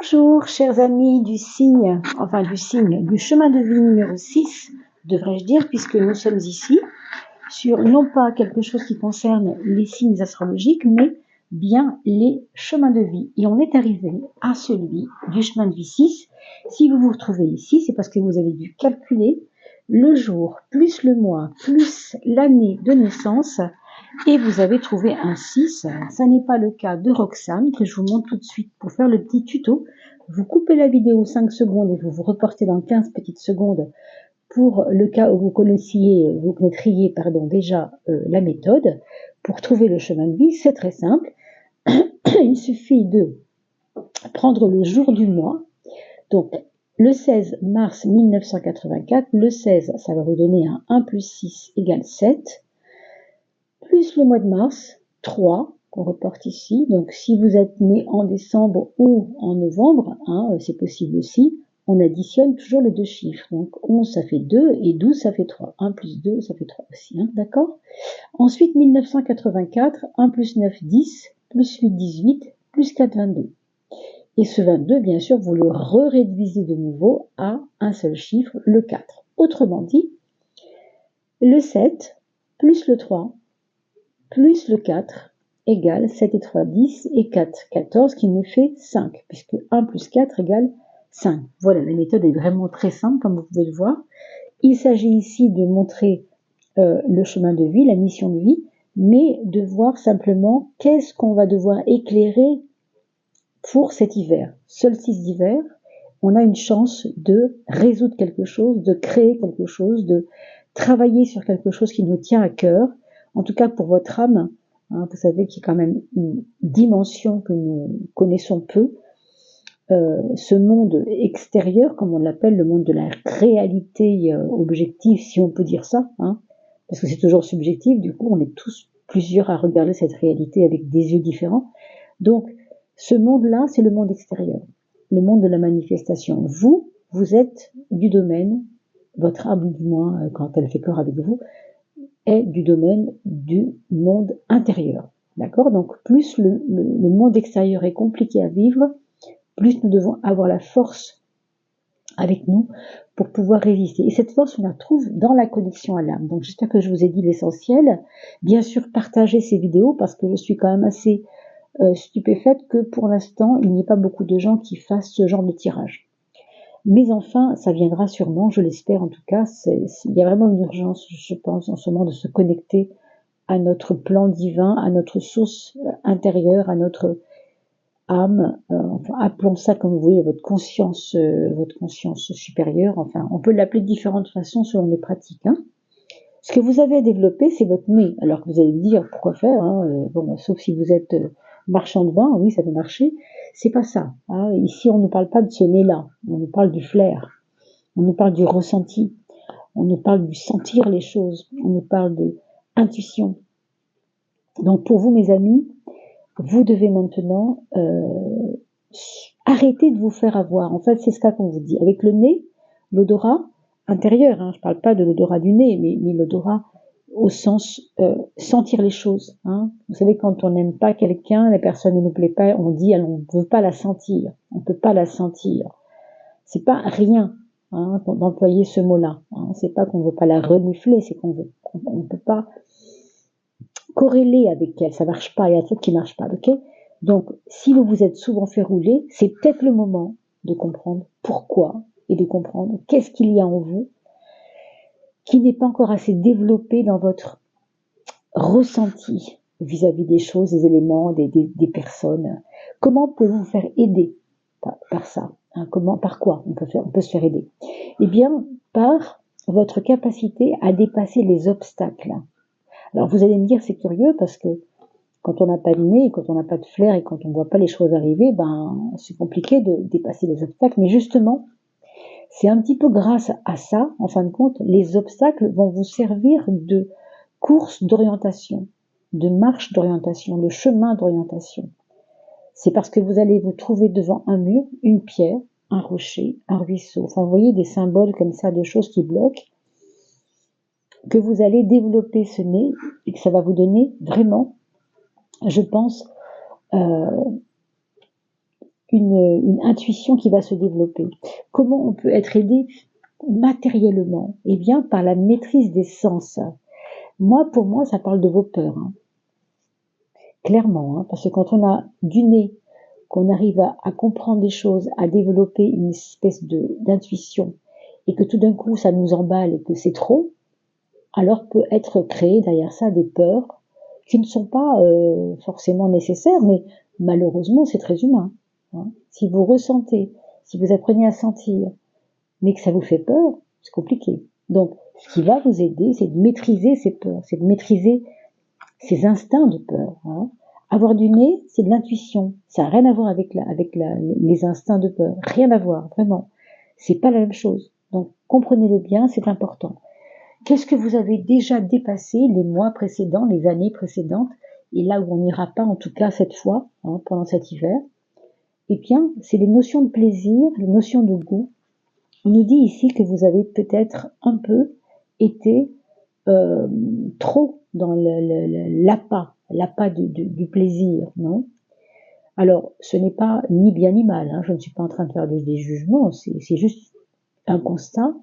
Bonjour, chers amis du signe, du chemin de vie numéro 6, devrais-je dire, puisque nous sommes ici sur non pas quelque chose qui concerne les signes astrologiques, mais bien les chemins de vie. Et on est arrivé à celui du chemin de vie 6. Si vous vous retrouvez ici, c'est parce que vous avez dû calculer le jour, plus le mois, plus l'année de naissance, et vous avez trouvé un 6. Ça n'est pas le cas de Roxane, que je vous montre tout de suite pour faire le petit tuto. Vous coupez la vidéo 5 secondes et vous vous reportez dans 15 petites secondes pour le cas où vous connaîtriez déjà la méthode. Pour trouver le chemin de vie, c'est très simple. Il suffit de prendre le jour du mois. Donc, le 16 mars 1984, le 16, ça va vous donner un 1 plus 6 égale 7, plus le mois de mars, 3, qu'on reporte ici. Donc, si vous êtes né en décembre ou en novembre, c'est possible aussi, on additionne toujours les deux chiffres. Donc, 11, ça fait 2, et 12, ça fait 3. 1 plus 2, ça fait 3 aussi, d'accord? Ensuite, 1984, 1 plus 9, 10, plus 8, 18, plus 4, 22. Et ce 22, bien sûr, vous le réduisez de nouveau à un seul chiffre, le 4. Autrement dit, le 7 plus le 3 plus le 4 égale 7 et 3, 10 et 4, 14, qui nous fait 5, puisque 1 plus 4 égale 5. Voilà, la méthode est vraiment très simple, comme vous pouvez le voir. Il s'agit ici de montrer le chemin de vie, la mission de vie, mais de voir simplement qu'est-ce qu'on va devoir éclairer pour cet hiver. Solstice d'hiver, on a une chance de résoudre quelque chose, de créer quelque chose, de travailler sur quelque chose qui nous tient à cœur. En tout cas pour votre âme, vous savez qu'il y a quand même une dimension que nous connaissons peu. Ce monde extérieur, comme on l'appelle, le monde de la réalité objective, si on peut dire ça, parce que c'est toujours subjectif, du coup on est tous plusieurs à regarder cette réalité avec des yeux différents. Donc ce monde-là, c'est le monde extérieur, le monde de la manifestation. Vous êtes du domaine, votre âme du moins, quand elle fait corps avec vous, est du domaine du monde intérieur. D'accord? Donc plus le monde extérieur est compliqué à vivre, plus nous devons avoir la force avec nous pour pouvoir résister. Et cette force, on la trouve dans la connexion à l'âme. Donc j'espère que je vous ai dit l'essentiel. Bien sûr, partagez ces vidéos parce que je suis quand même assez stupéfaite que pour l'instant, il n'y ait pas beaucoup de gens qui fassent ce genre de tirage. Mais enfin, ça viendra sûrement, je l'espère en tout cas. Il y a vraiment une urgence, je pense, en ce moment de se connecter à notre plan divin, à notre source intérieure, à notre âme, enfin, appelons ça comme vous voulez, votre conscience supérieure. Enfin, on peut l'appeler de différentes façons selon les pratiques. Ce que vous avez à développer, c'est votre nez. Alors que vous allez me dire, pourquoi faire sauf si vous êtes marchand de vin, oui, ça peut marcher. C'est pas ça. Ici, on ne parle pas de ce nez-là. On nous parle du flair. On nous parle du ressenti. On nous parle du sentir les choses. On nous parle de intuition. Donc, pour vous, mes amis, vous devez maintenant arrêter de vous faire avoir. En fait, c'est ça qu'on vous dit. Avec le nez, l'odorat intérieur, je ne parle pas de l'odorat du nez, mais l'odorat au sens sentir les choses. Vous savez, quand on n'aime pas quelqu'un, la personne ne nous plaît pas, on dit on ne veut pas la sentir. On ne peut pas la sentir. C'est pas rien d'employer ce mot-là. C'est pas qu'on ne veut pas la renifler, c'est qu'on ne peut pas corréler avec elle, ça marche pas, il y a un truc qui marche pas, ok? Donc, si vous vous êtes souvent fait rouler, c'est peut-être le moment de comprendre pourquoi et de comprendre qu'est-ce qu'il y a en vous qui n'est pas encore assez développé dans votre ressenti vis-à-vis des choses, des éléments, des personnes. Comment pouvez-vous vous faire aider par ça? Par quoi on peut se faire aider? Eh bien, par votre capacité à dépasser les obstacles. Alors vous allez me dire, c'est curieux parce que quand on n'a pas de nez, quand on n'a pas de flair et quand on ne voit pas les choses arriver, c'est compliqué de dépasser les obstacles. Mais justement, c'est un petit peu grâce à ça, en fin de compte, les obstacles vont vous servir de course d'orientation, de marche d'orientation, de chemin d'orientation. C'est parce que vous allez vous trouver devant un mur, une pierre, un rocher, un ruisseau. Enfin, vous voyez des symboles comme ça de choses qui bloquent, que vous allez développer ce nez et que ça va vous donner vraiment, je pense, une intuition qui va se développer. Comment on peut être aidé matériellement? Eh bien, par la maîtrise des sens. Moi, pour moi, ça parle de vos peurs, hein. Clairement, hein, parce que quand on a du nez, qu'on arrive à comprendre des choses, à développer une espèce d'intuition, et que tout d'un coup ça nous emballe et que c'est trop, alors peut être créé derrière ça des peurs qui ne sont pas forcément nécessaires, mais malheureusement c'est très humain, hein. Si vous ressentez, si vous apprenez à sentir, mais que ça vous fait peur, c'est compliqué. Donc ce qui va vous aider, c'est de maîtriser ces peurs, c'est de maîtriser ces instincts de peur, hein. Avoir du nez, c'est de l'intuition. Ça n'a rien à voir avec les instincts de peur. Rien à voir, vraiment. C'est pas la même chose. Donc, comprenez-le bien, c'est important. Qu'est-ce que vous avez déjà dépassé les mois précédents, les années précédentes, et là où on n'ira pas, en tout cas cette fois, hein, pendant cet hiver? Eh bien, c'est les notions de plaisir, les notions de goût. On nous dit ici que vous avez peut-être un peu été trop dans l'appât du plaisir, non? Alors, ce n'est pas ni bien ni mal, hein, je ne suis pas en train de faire des jugements, c'est juste un constat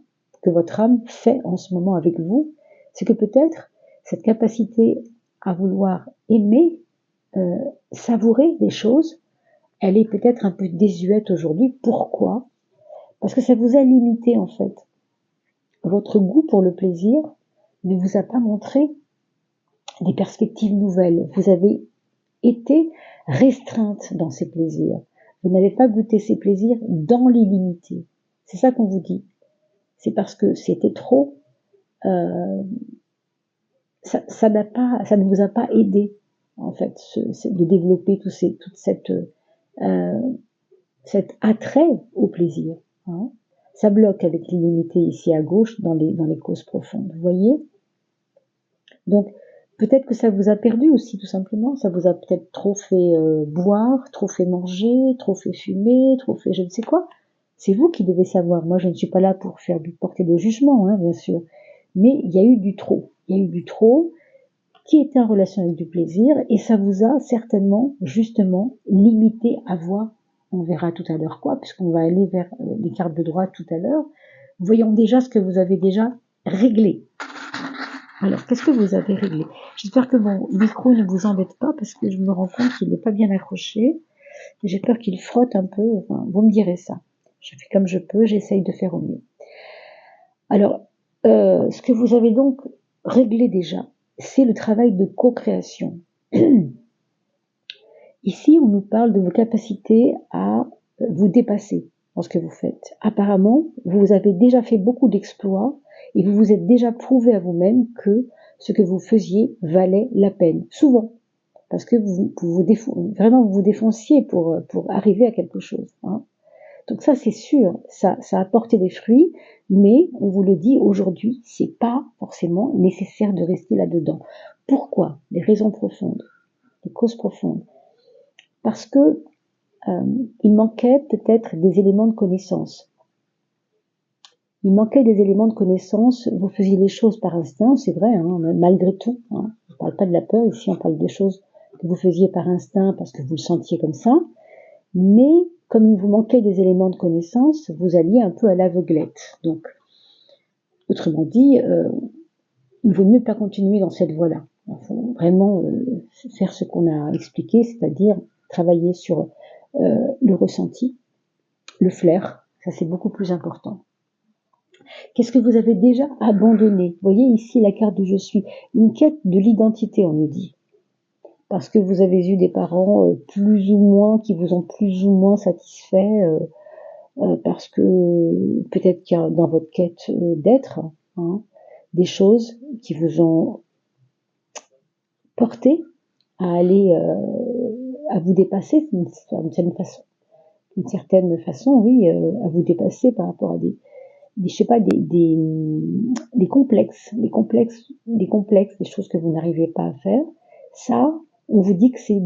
que votre âme fait en ce moment avec vous, c'est que peut-être cette capacité à vouloir aimer, savourer des choses, elle est peut-être un peu désuète aujourd'hui. Pourquoi? Parce que ça vous a limité en fait. Votre goût pour le plaisir ne vous a pas montré des perspectives nouvelles. Vous avez été restreinte dans ces plaisirs. Vous n'avez pas goûté ces plaisirs dans l'illimité. C'est ça qu'on vous dit. C'est parce que c'était trop, ça ne vous a pas aidé, en fait, de développer toute cet attrait au plaisir, hein. Ça bloque avec l'illimité ici à gauche dans les causes profondes. Vous voyez? Donc, peut-être que ça vous a perdu aussi, tout simplement. Ça vous a peut-être trop fait boire, trop fait manger, trop fait fumer, trop fait je ne sais quoi. C'est vous qui devez savoir. Moi, je ne suis pas là pour faire porter de jugement, hein, bien sûr. Mais il y a eu du trop. Il y a eu du trop qui était en relation avec du plaisir et ça vous a certainement, justement, limité à voir. On verra tout à l'heure quoi, puisqu'on va aller vers les cartes de droite tout à l'heure. Voyons déjà ce que vous avez déjà réglé. Alors, qu'est-ce que vous avez réglé? J'espère que mon micro ne vous embête pas parce que je me rends compte qu'il n'est pas bien accroché. J'ai peur qu'il frotte un peu. Enfin, vous me direz ça. Je fais comme je peux, j'essaye de faire au mieux. Alors, ce que vous avez donc réglé déjà, c'est le travail de co-création. Ici, on nous parle de vos capacités à vous dépasser dans ce que vous faites. Apparemment, vous avez déjà fait beaucoup d'exploits et vous vous êtes déjà prouvé à vous-même que ce que vous faisiez valait la peine. Souvent, parce que vous vous défonciez pour arriver à quelque chose, hein. Donc ça, c'est sûr, ça a porté des fruits, mais on vous le dit aujourd'hui, c'est pas forcément nécessaire de rester là-dedans. Pourquoi? Les raisons profondes, les causes profondes. Parce que il manquait peut-être des éléments de connaissance. Il manquait des éléments de connaissance. Vous faisiez les choses par instinct, c'est vrai, hein, malgré tout, hein. On ne parle pas de la peur ici, on parle des choses que vous faisiez par instinct parce que vous le sentiez comme ça. Mais comme il vous manquait des éléments de connaissance, vous alliez un peu à l'aveuglette. Donc, autrement dit, il vaut mieux pas continuer dans cette voie-là. Il faut vraiment faire ce qu'on a expliqué, c'est-à-dire travailler sur le ressenti, le flair. Ça, c'est beaucoup plus important. Qu'est-ce que vous avez déjà abandonné? Vous voyez ici la carte du je suis. Une quête de l'identité, on nous dit. Parce que vous avez eu des parents plus ou moins, qui vous ont plus ou moins satisfait, parce que peut-être qu'il y a dans votre quête d'être, hein, des choses qui vous ont porté à aller à vous dépasser d'une certaine façon, oui, à vous dépasser par rapport à je sais pas, des complexes, des choses que vous n'arrivez pas à faire. Ça, on vous dit que c'est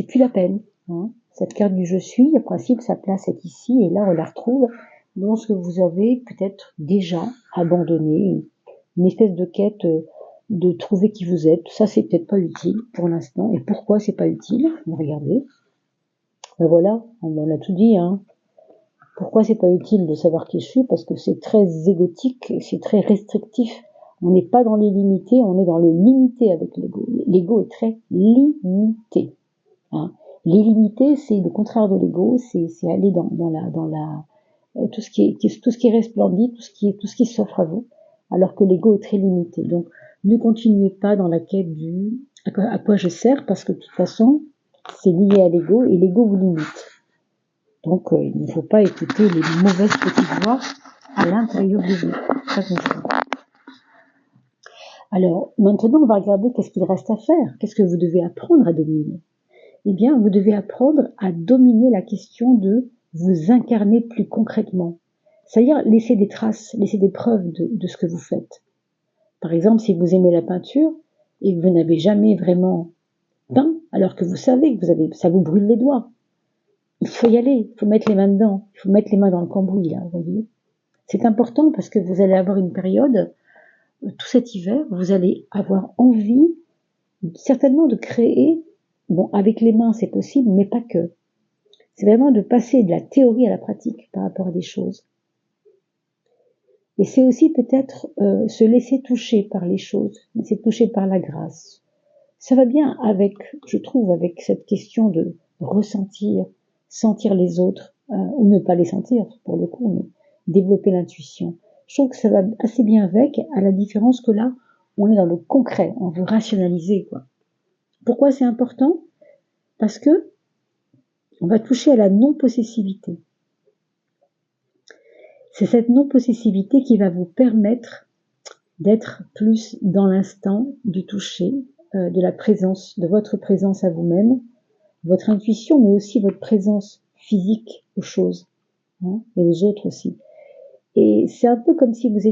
plus la peine, hein. Cette carte du je suis, le principe, sa place est ici, et là, on la retrouve dans ce que vous avez peut-être déjà abandonné, une espèce de quête de trouver qui vous êtes. Ça, c'est peut-être pas utile pour l'instant. Et pourquoi c'est pas utile? Regardez. Ben voilà, on a tout dit, hein. Pourquoi c'est pas utile de savoir qui je suis? Parce que c'est très égotique, c'est très restrictif. On n'est pas dans les limités, on est dans le limité avec l'ego. L'ego est très limité. Hein. L'illimité, c'est le contraire de l'ego, c'est aller dans la tout ce qui est resplendit, tout ce qui s'offre à vous, alors que l'ego est très limité. Donc, ne continuez pas dans la quête du à quoi je sers, parce que de toute façon, c'est lié à l'ego et l'ego vous limite. Donc, il ne faut pas écouter les mauvaises petites voix à l'intérieur de vous. Très important. Alors, maintenant, on va regarder qu'est-ce qu'il reste à faire. Qu'est-ce que vous devez apprendre à dominer? Eh bien, vous devez apprendre à dominer la question de vous incarner plus concrètement. C'est-à-dire laisser des traces, laisser des preuves de ce que vous faites. Par exemple, si vous aimez la peinture et que vous n'avez jamais vraiment peint, alors que vous savez que ça vous brûle les doigts, il faut y aller, il faut mettre les mains dedans, il faut mettre les mains dans le cambouis, là, vous voyez. C'est important parce que vous allez avoir une période, tout cet hiver, vous allez avoir envie, certainement de créer, bon, avec les mains c'est possible, mais pas que. C'est vraiment de passer de la théorie à la pratique par rapport à des choses. Et c'est aussi peut-être se laisser toucher par les choses, laisser toucher par la grâce. Ça va bien avec, je trouve, avec cette question de ressentir, sentir les autres, ou ne pas les sentir pour le coup, mais développer l'intuition. Je trouve que ça va assez bien avec, à la différence que là, on est dans le concret, on veut rationaliser, quoi. Pourquoi c'est important? Parce que on va toucher à la non-possessivité. C'est cette non-possessivité qui va vous permettre d'être plus dans l'instant du toucher, de la présence, de votre présence à vous-même, votre intuition, mais aussi votre présence physique aux choses, hein, et aux autres aussi. Et c'est un peu comme si vous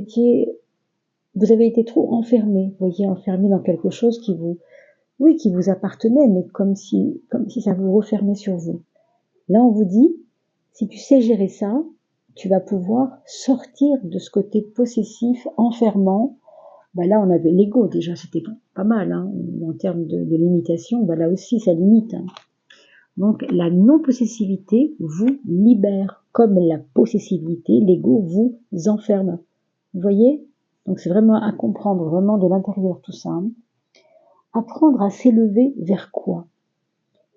avez été trop enfermé, vous voyez, enfermé dans quelque chose qui vous appartenait, mais comme si ça vous refermait sur vous. Là, on vous dit, si tu sais gérer ça, tu vas pouvoir sortir de ce côté possessif, enfermant. Là, on avait l'ego, déjà, c'était pas mal, hein, en termes de limitation. Là aussi, ça limite. Hein. Donc, la non-possessivité vous libère, comme la possessivité, l'ego vous enferme. Vous voyez? Donc, c'est vraiment à comprendre, vraiment de l'intérieur, tout ça. Hein. Apprendre à s'élever vers quoi?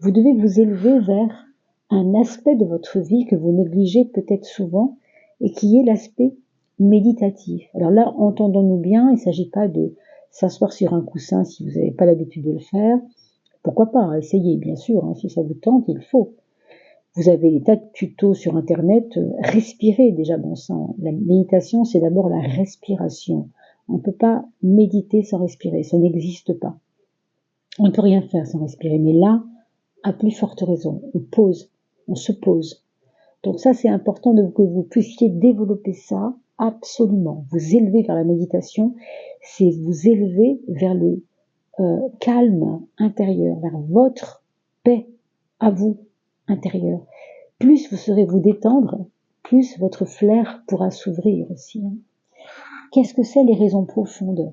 Vous devez vous élever vers un aspect de votre vie que vous négligez peut-être souvent et qui est l'aspect méditatif. Alors là, entendons-nous bien, il ne s'agit pas de s'asseoir sur un coussin si vous n'avez pas l'habitude de le faire. Pourquoi pas, essayez bien sûr, hein, si ça vous tente, il faut. Vous avez des tas de tutos sur internet, respirez déjà bon sang. La méditation, c'est d'abord la respiration. On ne peut pas méditer sans respirer, ça n'existe pas. On ne peut rien faire sans respirer, mais là, à plus forte raison, on se pose. Donc ça, c'est important que vous puissiez développer ça absolument. Vous élever vers la méditation, c'est vous élever vers le calme intérieur, vers votre paix à vous intérieur. Plus vous saurez vous détendre, plus votre flair pourra s'ouvrir aussi. Qu'est-ce que c'est les raisons profondes?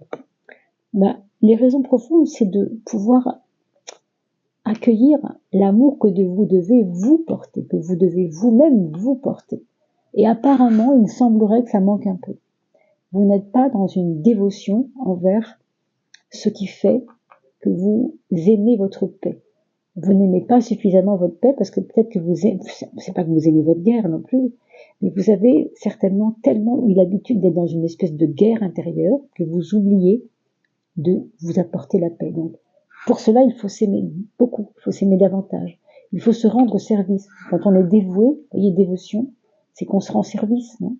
Les raisons profondes, c'est de pouvoir accueillir l'amour que vous devez vous porter, que vous devez vous-même vous porter. Et apparemment, il semblerait que ça manque un peu. Vous n'êtes pas dans une dévotion envers ce qui fait que vous aimez votre paix. Vous n'aimez pas suffisamment votre paix parce que peut-être que vous aimez, c'est pas que vous aimez votre guerre non plus, mais vous avez certainement tellement eu l'habitude d'être dans une espèce de guerre intérieure que vous oubliez de vous apporter la paix. Donc, pour cela, il faut s'aimer beaucoup, il faut s'aimer davantage. Il faut se rendre service. Quand on est dévoué, vous voyez, dévotion, c'est qu'on se rend service, non?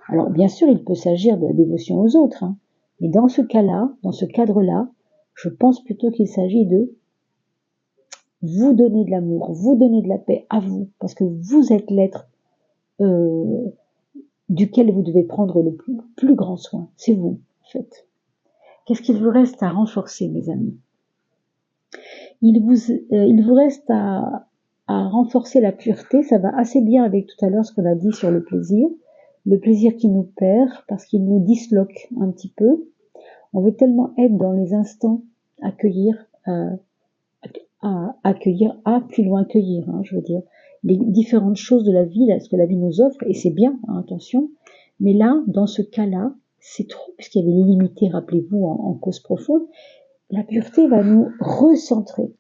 Alors, bien sûr, il peut s'agir de la dévotion aux autres, hein, mais dans ce cas-là, dans ce cadre-là, je pense plutôt qu'il s'agit de vous donner de l'amour, vous donner de la paix à vous, parce que vous êtes l'être duquel vous devez prendre le plus grand soin. C'est vous, en fait. Qu'est-ce qu'il vous reste à renforcer, mes amis? Il vous reste à renforcer la pureté. Ça va assez bien avec tout à l'heure ce qu'on a dit sur le plaisir qui nous perd parce qu'il nous disloque un petit peu. On veut tellement être dans les instants, accueillir, plus loin cueillir, hein, je veux dire. les différentes choses de la vie, là, ce que la vie nous offre, et c'est bien, hein, attention, mais là, dans ce cas-là, c'est trop, puisqu'il y avait l'illimité, rappelez-vous, en cause profonde, la pureté va nous recentrer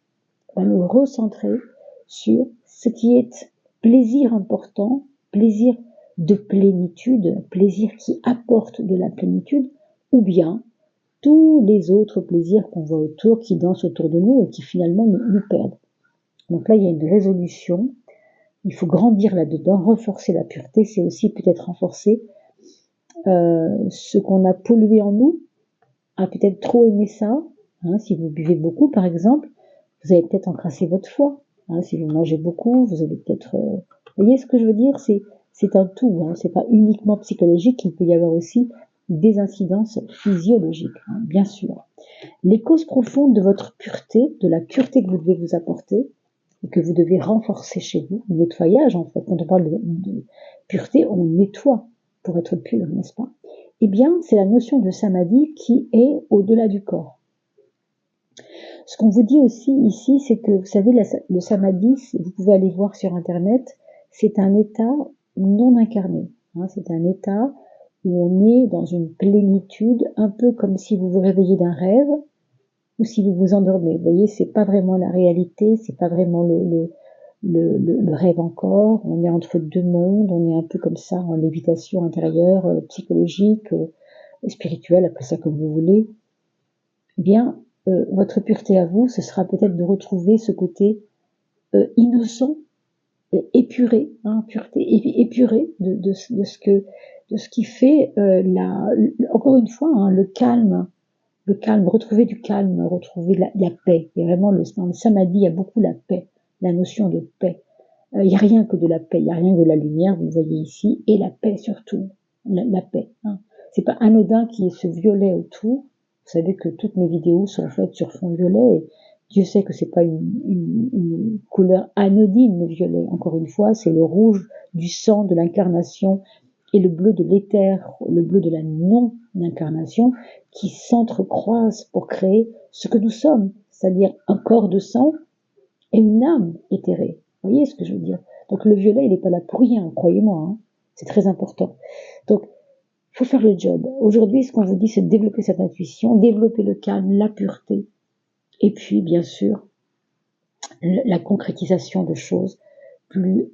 sur ce qui est plaisir important, plaisir de plénitude, plaisir qui apporte de la plénitude, ou bien tous les autres plaisirs qu'on voit autour, qui dansent autour de nous et qui finalement nous perdent. Donc là, il y a une résolution, il faut grandir là-dedans, renforcer la pureté, c'est aussi peut-être renforcer ce qu'on a pollué en nous, a peut-être trop aimé ça, hein, si vous buvez beaucoup par exemple, vous allez peut-être encrasser votre foie, hein, si vous mangez beaucoup, vous allez peut-être... vous voyez ce que je veux dire, c'est un tout, hein, c'est pas uniquement psychologique, il peut y avoir aussi des incidences physiologiques, hein, bien sûr. Les causes profondes de votre pureté, de la pureté que vous devez vous apporter, et que vous devez renforcer chez vous, le nettoyage en fait, quand on parle de pureté, on nettoie pour être pur, n'est-ce pas? Eh bien, c'est la notion de samadhi qui est au-delà du corps. Ce qu'on vous dit aussi ici, c'est que, vous savez, le samadhi, vous pouvez aller voir sur Internet, c'est un état non incarné. Hein, c'est un état où on est dans une plénitude, un peu comme si vous vous réveillez d'un rêve, ou si vous vous endormez. Vous voyez, c'est pas vraiment la réalité, c'est pas vraiment le rêve encore. On est entre deux mondes, on est un peu comme ça, en lévitation intérieure, psychologique, spirituelle, appelez ça comme vous voulez. Eh bien, votre pureté à vous, ce sera peut-être de retrouver ce côté innocent, épuré, hein, pureté épurée de ce qui fait encore une fois, hein, le calme, retrouver du calme, retrouver la paix. Il y a vraiment dans le samadhi, il y a beaucoup la paix, la notion de paix. Il n'y a rien que de la paix, il n'y a rien que de la lumière, vous le voyez ici, et la paix surtout, la paix. Hein. C'est pas anodin qu'il y ait ce violet autour. Vous savez que toutes mes vidéos sont faites sur fond violet, et Dieu sait que c'est pas une couleur anodine, le violet. Encore une fois, c'est le rouge du sang de l'incarnation et le bleu de l'éther, le bleu de la non-incarnation, qui s'entrecroisent pour créer ce que nous sommes, c'est-à-dire un corps de sang et une âme éthérée. Vous voyez ce que je veux dire? Donc le violet, il n'est pas là pour rien, croyez-moi, hein. C'est très important. Donc, il faut faire le job. Aujourd'hui, ce qu'on vous dit, c'est de développer cette intuition, développer le calme, la pureté, et puis, bien sûr, la concrétisation de choses plus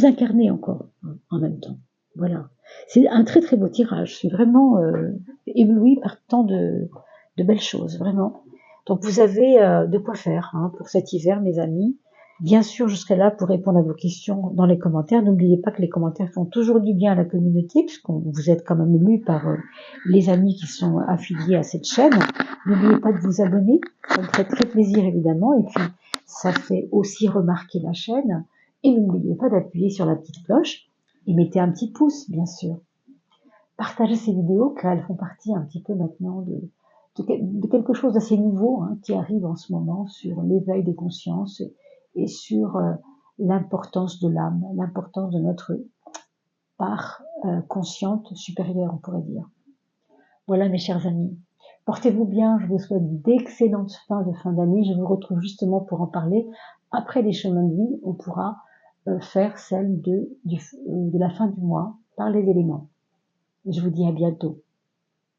incarnées encore, en même temps. Voilà. C'est un très très beau tirage. Je suis vraiment éblouie par tant de belles choses, vraiment. Donc vous avez de quoi faire hein, pour cet hiver, mes amis. Bien sûr, je serai là pour répondre à vos questions dans les commentaires. N'oubliez pas que les commentaires font toujours du bien à la communauté, puisqu'on vous êtes quand même lus par les amis qui sont affiliés à cette chaîne. N'oubliez pas de vous abonner, ça me ferait très plaisir évidemment. Et puis, ça fait aussi remarquer la chaîne. Et n'oubliez pas d'appuyer sur la petite cloche et mettez un petit pouce, bien sûr. Partagez ces vidéos, car elles font partie un petit peu maintenant de quelque chose d'assez nouveau hein, qui arrive en ce moment sur l'éveil des consciences et sur l'importance de l'âme, l'importance de notre part consciente supérieure, on pourrait dire. Voilà mes chers amis, portez-vous bien, je vous souhaite d'excellentes fin d'année, je vous retrouve justement pour en parler après les chemins de vie, on pourra faire celle de la fin du mois par les éléments. Je vous dis à bientôt.